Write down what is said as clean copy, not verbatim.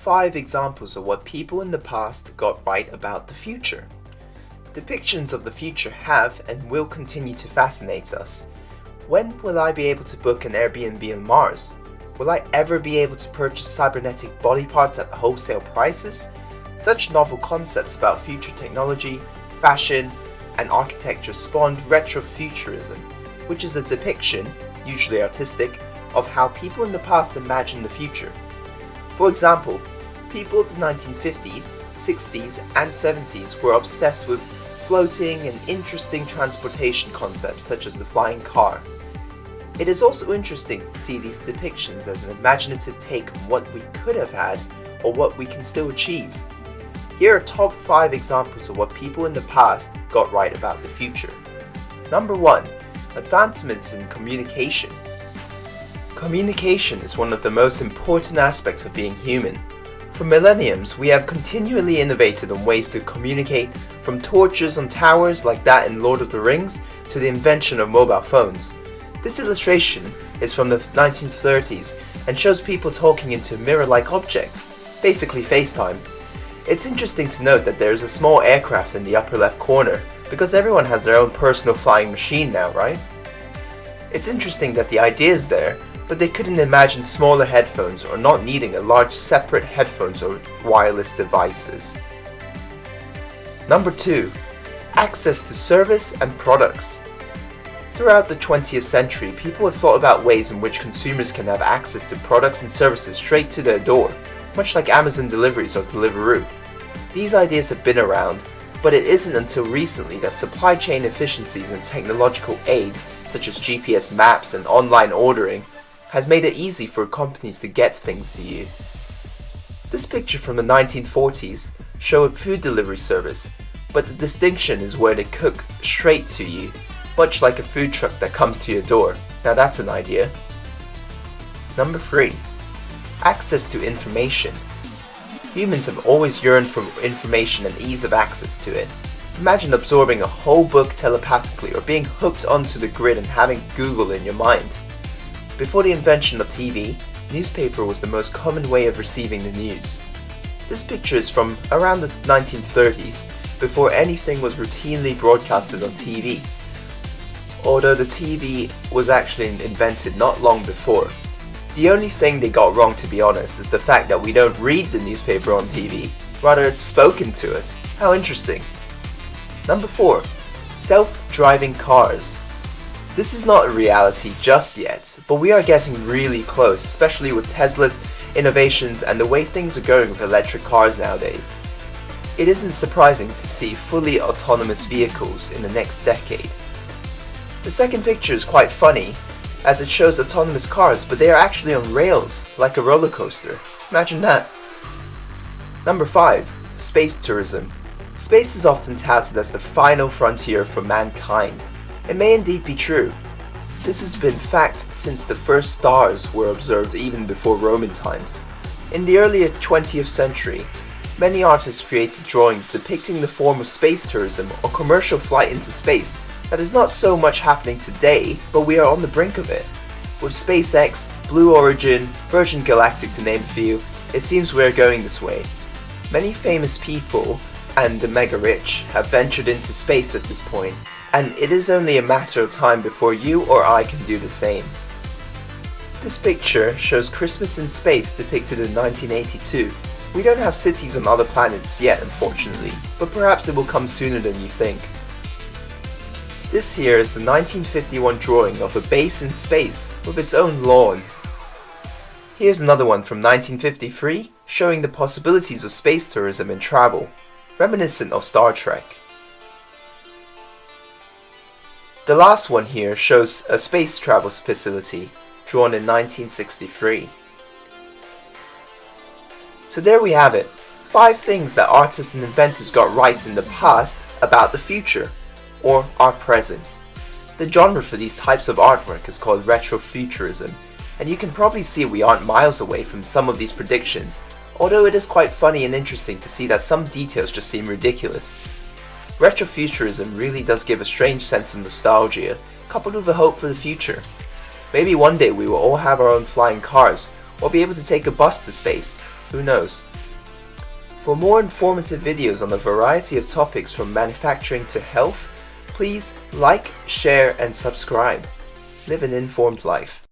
5 examples of what people in the past got right about the future. Depictions of the future have and will continue to fascinate us. When will I be able to book an Airbnb on Mars? Will I ever be able to purchase cybernetic body parts at wholesale prices? Such novel concepts about future technology, fashion, and architecture spawned Retrofuturism, which is a depiction, usually artistic, of how people in the past imagined the future. For example, people of the 1950s, 60s, and 70s were obsessed with floating and interesting transportation concepts such as the flying car. It is also interesting to see these depictions as an imaginative take on what we could have had or what we can still achieve. Here are top 5 examples of what people in the past got right about the future. Number 1. Advancements in communication. Communication is one of the most important aspects of being human. For millenniums, we have continually innovated on ways to communicate, from torches on towers like that in Lord of the Rings to the invention of mobile phones. This illustration is from the 1930s and shows people talking into a mirror-like object, basically FaceTime. It's interesting to note that there is a small aircraft in the upper left corner, because everyone has their own personal flying machine now, right? It's interesting that the idea is there, but they couldn't imagine smaller headphones or not needing a large separate headphones or wireless devices. Number 2. Access to service and products. Throughout the 20th century, people have thought about ways in which consumers can have access to products and services straight to their door, much like Amazon deliveries or Deliveroo. These ideas have been around, but it isn't until recently that supply chain efficiencies and technological aid, such as GPS maps and online ordering, has made it easy for companies to get things to you. This picture from the 1940s shows a food delivery service, but the distinction is where they cook straight to you, much like a food truck that comes to your door. Now that's an idea. Number 3. Access to information. Humans have always yearned for information and ease of access to it. Imagine absorbing a whole book telepathically or being hooked onto the grid and having Google in your mind. Before the invention of TV, newspaper was the most common way of receiving the news. This picture is from around the 1930s, before anything was routinely broadcasted on TV. Although the TV was actually invented not long before. The only thing they got wrong, to be honest, is the fact that we don't read the newspaper on TV, rather it's spoken to us. How interesting. Number 4. Self-driving cars. This is not a reality just yet, but we are getting really close, especially with Tesla's innovations and the way things are going with electric cars nowadays. It isn't surprising to see fully autonomous vehicles in the next decade. The second picture is quite funny, as it shows autonomous cars, but they are actually on rails, like a roller coaster. Imagine that. Number 5. Space tourism. Space is often touted as the final frontier for mankind. It may indeed be true. This has been fact since the first stars were observed even before Roman times. In the earlier 20th century, many artists created drawings depicting the form of space tourism or commercial flight into space. That is not so much happening today, but we are on the brink of it. With SpaceX, Blue Origin, Virgin Galactic to name a few, it seems we are going this way. Many famous people and the mega rich have ventured into space at this point, and it is only a matter of time before you or I can do the same. This picture shows Christmas in space depicted in 1982. We don't have cities on other planets yet, unfortunately, but perhaps it will come sooner than you think. This here is the 1951 drawing of a base in space with its own lawn. Here's another one from 1953 showing the possibilities of space tourism and travel, reminiscent of Star Trek. The last one here shows a space travel facility drawn in 1963. So there we have it, 5 things that artists and inventors got right in the past about the future, or our present. The genre for these types of artwork is called Retrofuturism, and you can probably see we aren't miles away from some of these predictions, although it is quite funny and interesting to see that some details just seem ridiculous. Retrofuturism really does give a strange sense of nostalgia, coupled with a hope for the future. Maybe one day we will all have our own flying cars, or be able to take a bus to space, who knows. For more informative videos on a variety of topics from manufacturing to health, please like, share and subscribe. Live an informed life.